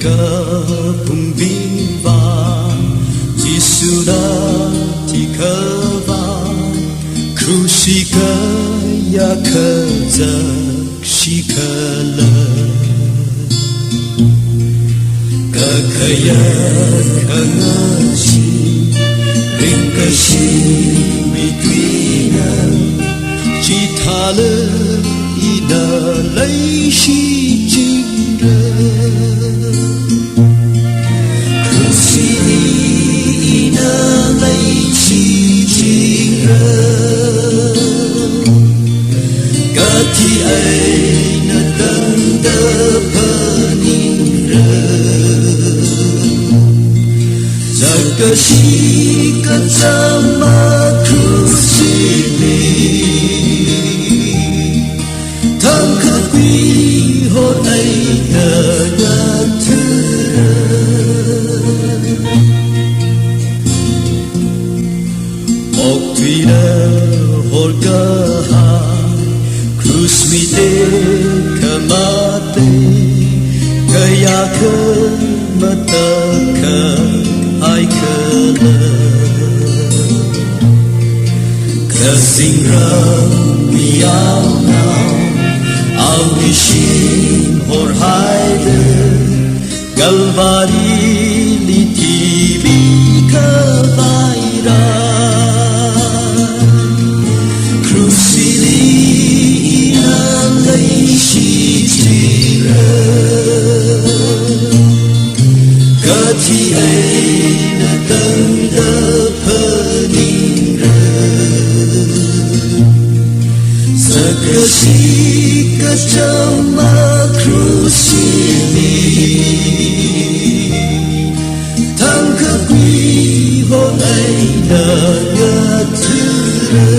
kepungbivan Jisudah tikavan Krusika ya kazak shikala Kakaya kangashi Ringkashi mitwina Chitala ina laishi jingra Krusi ina laishi jingra Gati aina tanda paningra Zakashi kacama krusi Krusmite kamate kaya kemataka aikala Kasingram miau nau Awishin hor haide Galvari litibi kavaira Gati aina tanda paningra Sakashi kacama krusini Tangkapwi hon aina ngatura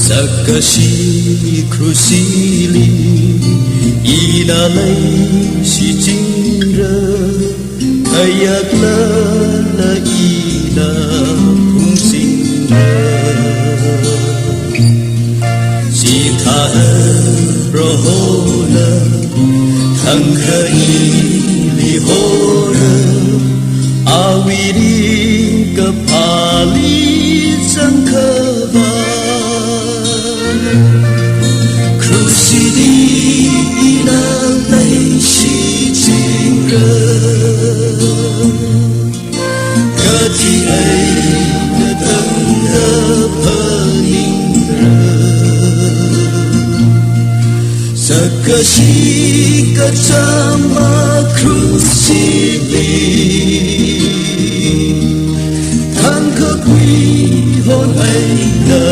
Sakashi krusili ilalai si jingra kayak lala ila pungsingra si tahan rohola tangka ili hora awiri kepali sangkava Krusini ilalai si jingra Gati aina tanda paningra Sakashi kacama krusini Tangkapwi hon aina